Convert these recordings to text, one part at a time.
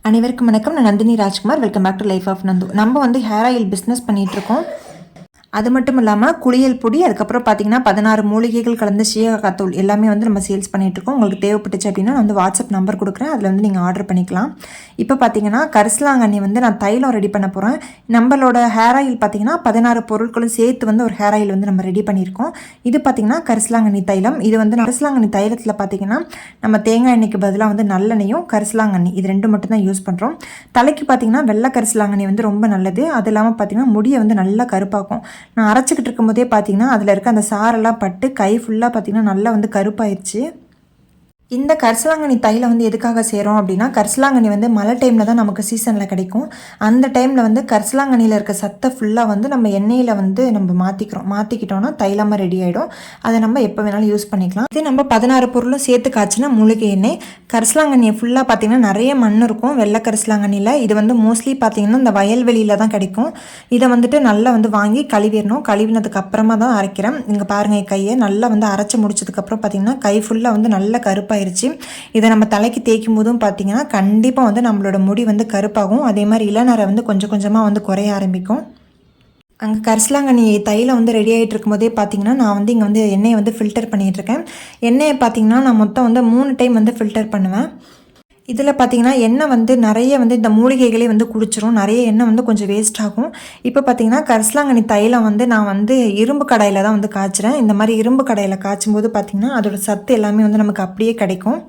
அனைவருக்கும் வணக்கம். நான் Nandini Rajkumar. Welcome back to life of Nandu. நம்ம வந்து ஹேர் ஆயில் பிஸ்னஸ் பண்ணிகிட்ருக்கோம். அது மட்டும் இல்லாமல் குளியல் பொடி, அதுக்கப்புறம் பார்த்தீங்கன்னா 16 மூலிகைகள் கலந்த சீயக்காய் தூள் எல்லாமே வந்து நம்ம சேல்ஸ் பண்ணிகிட்ருக்கோம். உங்களுக்கு தேவைப்பட்டுச்சு அப்படின்னா நான் வந்து வாட்ஸ்அப் நம்பர் கொடுக்குறேன், அதில் வந்து நீங்கள் ஆர்டர் பண்ணிக்கலாம். இப்போ பார்த்தீங்கன்னா கரிசலாங்கண்ணி வந்து நான் தைலம் ரெடி பண்ண போகிறேன். நம்மளோட ஹேர் ஆயில் பார்த்தீங்கன்னா 16 பொருட்களும் சேர்த்து வந்து ஒரு ஹேர் ஆயில் வந்து நம்ம ரெடி பண்ணியிருக்கோம். இது பார்த்தீங்கன்னா கரிசலாங்கண்ணி தைலம். இது வந்து கரிசலாங்கண்ணி தைலத்தில் பார்த்தீங்கன்னா நம்ம தேங்காய் எண்ணெய்க்கு பதிலாக வந்து நல்லெண்ணெயும் கரிசலாங்கண்ணி இது ரெண்டு மட்டும் தான் யூஸ் பண்ணுறோம். தலைக்கு பார்த்தீங்கன்னா வெள்ளை கரிசலாங்கண்ணி வந்து ரொம்ப நல்லது. அது இல்லாமல் பார்த்தீங்கன்னா முடியை வந்து நல்லா கருப்பாக்கும். நான் அரைச்சிக்கிட்டு இருக்கும்போதே பார்த்தீங்கன்னா அதில் இருக்க அந்த சாரெல்லாம் பட்டு கை ஃபுல்லாக பார்த்தீங்கன்னா நல்லா வந்து கருப்பாயிருச்சு. இந்த கரிசலாங்கண்ணி தைலம் வந்து எதுக்காக செய்கிறோம் அப்படின்னா, கரிசலாங்கண்ணி வந்து மழை டைமில் தான் நமக்கு சீசனில் கிடைக்கும். அந்த டைமில் வந்து கரிசலாங்கண்ணியில் இருக்க சத்தை ஃபுல்லாக வந்து நம்ம எண்ணெயில் வந்து நம்ம மாற்றிக்கிட்டோன்னா தைலமாக ரெடி ஆகிடும். அதை நம்ம எப்போ வேணாலும் யூஸ் பண்ணிக்கலாம். இதே நம்ம 16 பொருளும் சேர்த்து காய்ச்சினா மூலிகை எண்ணெய். கரிசலாங்கண்ணியை ஃபுல்லாக பார்த்திங்கன்னா நிறைய மண் இருக்கும் வெள்ளை கரிசலாங்கண்ணியில். இது வந்து மோஸ்ட்லி பார்த்திங்கன்னா இந்த வயல்வெளியில் தான் கிடைக்கும். இதை வந்துட்டு நல்லா வந்து வாங்கி கழுவிடணும். கழுவினதுக்கு அப்புறமா தான் அரைக்கிறேன். இங்கே பாருங்கள், கையை நல்லா வந்து அரைச்சி முடிச்சதுக்கப்புறம் பார்த்திங்கன்னா கை ஃபுல்லாக வந்து நல்ல கருப்பாக ஆயிருச்சு. இதை நம்ம தலைக்கு தேய்க்கும் போதும் பார்த்தீங்கன்னா கண்டிப்பாக வந்து நம்மளோட முடி வந்து கருப்பாகும். அதே மாதிரி இளநரை வந்து கொஞ்சம் கொஞ்சமாக வந்து குறைய ஆரம்பிக்கும். அங்கே கரிசலாங்கண்ணி தைலம் வந்து ரெடி ஆகிட்டு இருக்கும்போதே பார்த்தீங்கன்னா நான் வந்து இங்கே வந்து எண்ணெயை வந்து ஃபில்டர் பண்ணிகிட்ருக்கேன். எண்ணெயை பார்த்தீங்கன்னா நான் மொத்தம் வந்து 3 டைம் வந்து ஃபில்டர் பண்ணுவேன். இதில் பார்த்திங்கன்னா எண்ணெய் வந்து நிறைய வந்து இந்த மூலிகைகளே வந்து குடிச்சிரும். நிறைய எண்ணெய் வந்து கொஞ்சம் வேஸ்ட் ஆகும். இப்போ பார்த்திங்கன்னா கரிசலாங்கண்ணி தைலம் வந்து நான் வந்து இரும்பு கடாயில் தான் வந்து காய்ச்சிறேன். இந்த மாதிரி இரும்பு கடாயில் காய்ச்சும் போது பார்த்திங்கன்னா அதோடய சத்து எல்லாமே வந்து நமக்கு அப்படியே கிடைக்கும்.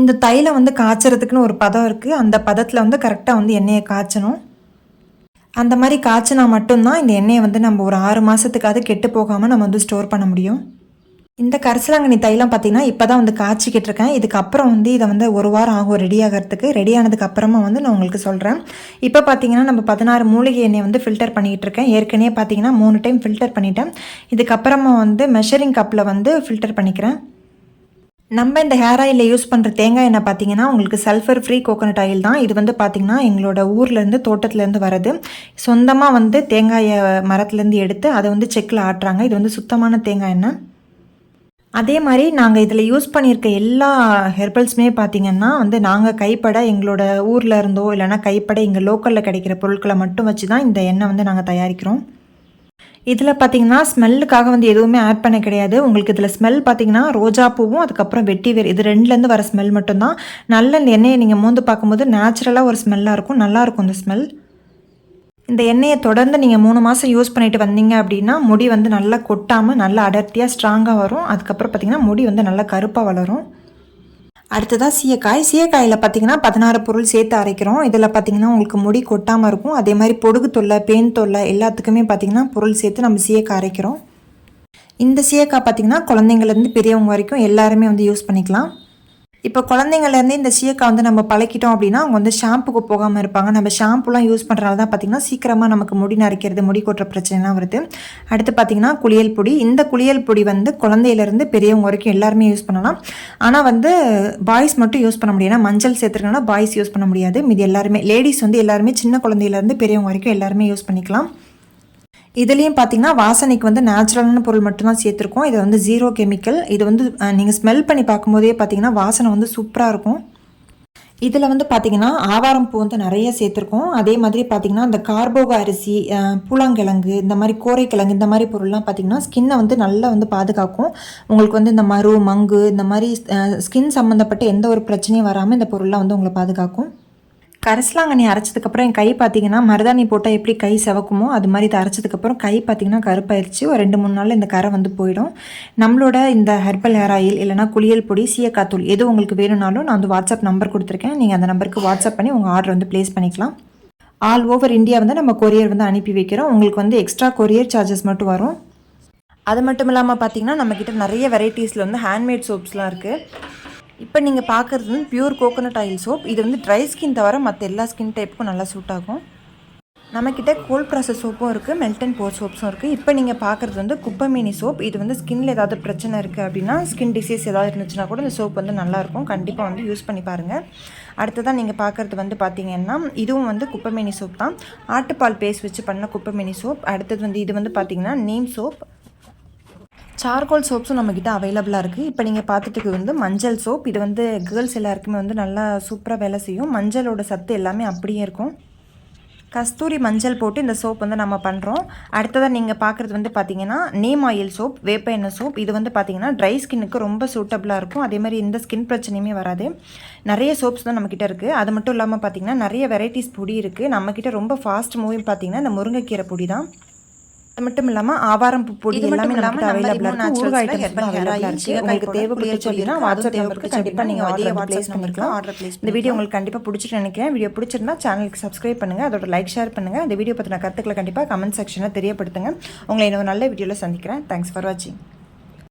இந்த தைலம் வந்து காய்ச்சறதுக்குன்னு ஒரு பதம் இருக்குது. அந்த பதத்தில் வந்து கரெக்டாக வந்து எண்ணெயை காய்ச்சணும். அந்த மாதிரி காய்ச்சினா மட்டும்தான் இந்த எண்ணெயை வந்து நம்ம ஒரு 6 மாதத்துக்காவது கெட்டு போகாமல் நம்ம வந்து ஸ்டோர் பண்ண முடியும். இந்த கரிசலாங்கண்ணி தைலம் பார்த்திங்கன்னா இப்போ தான் வந்து காய்ச்சிக்கிட்டு இருக்கேன். இதுக்கப்புறம் வந்து இதை வந்து 1 வாரம் ஆகும் ரெடி ஆகிறதுக்கு. ரெடி ஆனதுக்கு அப்புறமா வந்து நான் உங்களுக்கு சொல்கிறேன். இப்போ பார்த்திங்கன்னா நம்ம 16 மூலிகை எண்ணெய் வந்து ஃபில்டர் பண்ணிக்கிட்டு இருக்கேன். ஏற்கனவே பார்த்திங்கன்னா 3 டைம் ஃபில்டர் பண்ணிட்டேன். இதுக்கப்புறமா வந்து மெஷரிங் கப்பில் வந்து ஃபில்டர் பண்ணிக்கிறேன். நம்ம இந்த ஹேர் ஆயிலில் யூஸ் பண்ணுற தேங்காய் எண்ணெய் பார்த்திங்கன்னா உங்களுக்கு சல்ஃபர் ஃப்ரீ கோகோனட் ஆயில் தான். இது வந்து பார்த்திங்கன்னா எங்களோட ஊர்லேருந்து தோட்டத்துலேருந்து வருது. சொந்தமாக வந்து தேங்காயை மரத்துலேருந்து எடுத்து அதை வந்து செக்கில் ஆட்டுறாங்க. இது வந்து சுத்தமான தேங்காய் எண்ணெய். அதே மாதிரி நாங்கள் இதில் யூஸ் பண்ணியிருக்க எல்லா ஹெர்பல்ஸுமே பார்த்திங்கன்னா வந்து நாங்கள் கைப்பட எங்களோட ஊரில் இருந்தோ இல்லைனா கைப்பட இங்கே லோக்கலில் கிடைக்கிற பொருட்களை மட்டும் வச்சு தான் இந்த எண்ணெய் வந்து நாங்கள் தயாரிக்கிறோம். இதில் பார்த்திங்கன்னா ஸ்மெல்லுக்காக வந்து எதுவுமே ஆட் பண்ண கிடையாது. உங்களுக்கு இதில் ஸ்மெல் பார்த்திங்கன்னா ரோஜா பூவும் அதுக்கப்புறம் வெட்டி வேர் இது 2லேருந்து வர ஸ்மெல் மட்டும்தான். நல்ல இந்த எண்ணெயை நீங்கள் மோந்து பார்க்கும்போது நேச்சுரலாக ஒரு ஸ்மெல்லாக இருக்கும். நல்லாயிருக்கும் இந்த ஸ்மெல். இந்த எண்ணெயை தொடர்ந்து நீங்கள் 3 மாதம் யூஸ் பண்ணிட்டு வந்தீங்க அப்படின்னா முடி வந்து நல்லா கொட்டாமல் நல்லா அடர்த்தியாக ஸ்ட்ராங்காக வரும். அதுக்கப்புறம் பார்த்திங்கன்னா முடி வந்து நல்லா கருப்பாக வளரும். அடுத்ததாக சீயக்காயில் பார்த்திங்கன்னா 16 பொருள் சேர்த்து அரைக்கிறோம். இதில் பார்த்திங்கன்னா உங்களுக்கு முடி கொட்டாமல் இருக்கும். அதே மாதிரி பொடுகு தொல்லை, பேன் தொல்லை எல்லாத்துக்குமே பார்த்திங்கன்னா பொருள் சேர்த்து நம்ம சீயக்காய் அரைக்கிறோம். இந்த சீயக்காய் பார்த்திங்கன்னா குழந்தைங்கள்லேருந்து பெரியவங்க வரைக்கும் எல்லாருமே வந்து யூஸ் பண்ணிக்கலாம். இப்போ குழந்தைங்கள்லேருந்து இந்த சீயக்காய் வந்து நம்ம பழக்கிட்டோம் அப்படின்னா அவங்க வந்து ஷாம்புக்கு போகாமல் இருப்பாங்க. நம்ம ஷாம்புலாம் யூஸ் பண்ணுறதால தான் பார்த்திங்கன்னா சீக்கிரமாக நமக்கு முடி நரைக்கிறது, முடி கொட்டுற பிரச்சனைலாம் வருது. அடுத்து பார்த்திங்கன்னா குளியல் பொடி. இந்த குளியல் பொடி வந்து குழந்தையிலேருந்து பெரியவங்க வரைக்கும் எல்லாருமே யூஸ் பண்ணலாம். ஆனால் வந்து பாய்ஸ் மட்டும் யூஸ் பண்ண முடியும். ஏன்னா மஞ்சள் சேர்த்துருக்கோன்னா பாய்ஸ் யூஸ் பண்ண முடியாது. மீதி எல்லாருமே லேடிஸ் வந்து எல்லாருமே சின்ன குழந்தையிலேருந்து பெரியவங்க வரைக்கும் எல்லாருமே யூஸ் பண்ணிக்கலாம். இதுலேயும் பார்த்திங்கன்னா வாசனைக்கு வந்து நேச்சுரலான பொருள் மட்டும்தான் சேர்த்துருக்கோம். இது வந்து 0 கெமிக்கல். இது வந்து நீங்கள் ஸ்மெல் பண்ணி பார்க்கும்போதே பார்த்திங்கன்னா வாசனை வந்து சூப்பராக இருக்கும். இதில் வந்து பார்த்திங்கன்னா ஆவாரம் பூ வந்து நிறைய சேர்த்துருக்கோம். அதே மாதிரி பார்த்திங்கன்னா இந்த கார்போக அரிசி, பூலாங்கிழங்கு, இந்த மாதிரி கோரைக்கிழங்கு இந்த மாதிரி பொருள்லாம் பார்த்திங்கன்னா ஸ்கின்னை வந்து நல்லா வந்து பாதுகாக்கும். உங்களுக்கு வந்து இந்த மங்கு இந்த மாதிரி ஸ்கின் சம்மந்தப்பட்ட எந்த ஒரு பிரச்சனையும் வராமல் இந்த பொருள்லாம் வந்து உங்களை பாதுகாக்கும். கரிசலாங்கண்ணி அரைச்சதுக்கப்புறம் என் கை பார்த்திங்கன்னா மருதாணி போட்டால் எப்படி கை செவக்குமோ அது மாதிரி இதை அரைச்சதுக்கப்புறம் கை பார்த்திங்கன்னா கருப்பாயிருச்சு. ஒரு 2-3 நாளில் இந்த கரை வந்து போயிடும். நம்மளோட இந்த ஹெர்பல் ஹேர் ஆயில் இல்லைனா குளியல் பொடி, சீயக்காய் தூள் எது உங்களுக்கு வேணும்னாலும் நான் வந்து வாட்ஸ்அப் நம்பர் கொடுத்துருக்கேன். நீங்கள் அந்த நம்பருக்கு வாட்ஸ்அப் பண்ணி உங்கள் ஆர்டர் வந்து ப்ளேஸ் பண்ணிக்கலாம். ஆல் ஓவர் இந்தியா வந்து நம்ம கொரியர் வந்து அனுப்பி வைக்கிறோம். உங்களுக்கு வந்து எக்ஸ்ட்ரா கொரியர் சார்ஜஸ் மட்டும் வரும். அது மட்டும் இல்லாமல் பார்த்திங்கன்னா நம்மக்கிட்ட நிறைய வெரைட்டிஸில் வந்து ஹேண்ட்மேட் சோப்ஸ்லாம் இருக்குது. இப்போ நீங்கள் பார்க்குறது வந்து பியூர் கோகோனட் ஆயில் சோப். இது வந்து ட்ரை ஸ்கின் தவிர மற்ற எல்லா ஸ்கின் டைப்புக்கும் நல்லா சூட் ஆகும். நம்மக்கிட்ட கோல்ட் ப்ராசஸ் சோப்பும் இருக்குது, மெல்ட் அண்ட் போர் சோப்ஸும் இருக்குது. இப்போ நீங்கள் பார்க்குறது வந்து குப்பைமேனி சோப். இது வந்து ஸ்கின்னில் ஏதாவது பிரச்சனை இருக்குது அப்படின்னா, ஸ்கின் டிசீஸ் ஏதாவது இருந்துச்சுன்னா கூட இந்த சோப் வந்து நல்லாயிருக்கும். கண்டிப்பாக வந்து யூஸ் பண்ணி பாருங்கள். அடுத்ததான் நீங்கள் பார்க்குறது வந்து பார்த்திங்கன்னா இதுவும் வந்து குப்பைமேனி சோப் தான். ஆட்டுப்பால் பேஸ்ட் வச்சு பண்ண குப்பைமேனி சோப். அடுத்தது வந்து இது வந்து பார்த்திங்கன்னா நீம் சோப். சார்கோல் சோப்ஸும் நம்மக்கிட்ட அவைலபிளாக இருக்குது. இப்போ நீங்கள் பார்த்துட்டு வந்து மஞ்சள் சோப். இது வந்து கேர்ள்ஸ் எல்லாருக்குமே வந்து நல்லா சூப்பராக வேலை செய்யும். மஞ்சளோட சத்து எல்லாமே அப்படியே இருக்கும். கஸ்தூரி மஞ்சள் போட்டு இந்த சோப் வந்து நம்ம பண்ணுறோம். அடுத்ததாக நீங்கள் பார்க்குறது வந்து பார்த்திங்கன்னா நீம் ஆயில் சோப், வேப்ப எண்ணெய் சோப். இது வந்து பார்த்திங்கன்னா ட்ரை ஸ்கின்னுக்கு ரொம்ப சூட்டபுளாக இருக்கும். அதே மாதிரி இந்த ஸ்கின் பிரச்சனையுமே வராது. நிறைய சோப்ஸ் தான் நம்மக்கிட்ட இருக்குது. அது மட்டும் இல்லாமல் பார்த்திங்கன்னா நிறைய வெரைட்டிஸ் பொடி இருக்குது. நம்மக்கிட்ட ரொம்ப ஃபாஸ்ட் மூவிங் பார்த்திங்கன்னா இந்த முருங்கைக்கீரை பொடி தான். அது மட்டும் இல்லாமல் ஆவாரம் பூ பொடி எல்லாமே நம்மகிட்ட அவைலபிளாக இருக்குது. ஊறுகாய் ஐட்டம்ஸ் அவைலபிளாக இருக்குது. உங்களுக்கு தேவைப்பட்டுச்சு அப்படின்னா வாட்ஸ்அப் நம்பருக்கு கண்டிப்பாக நீங்கள் ஆர்டர் ப்ளேஸ் பண்ணிக்கலாம். இந்த வீடியோ உங்களுக்கு கண்டிப்பாக பிடிச்சிட்டு நினைக்கிறேன். வீடியோ பிடிச்சிருந்தா சேனலுக்கு சப்ஸ்கிரைப் பண்ணுங்கள், அதோட லைக் ஷேர் பண்ணுங்கள். இந்த வீடியோ பற்றின கருத்துக்களை கண்டிப்பாக கமெண்ட் செக்ஷனில் தெரியப்படுத்துங்க. உங்களை இன்னொரு நல்ல வீடியோவில் சந்திக்கிறேன். தேங்க்ஸ் ஃபார் வாட்சிங்.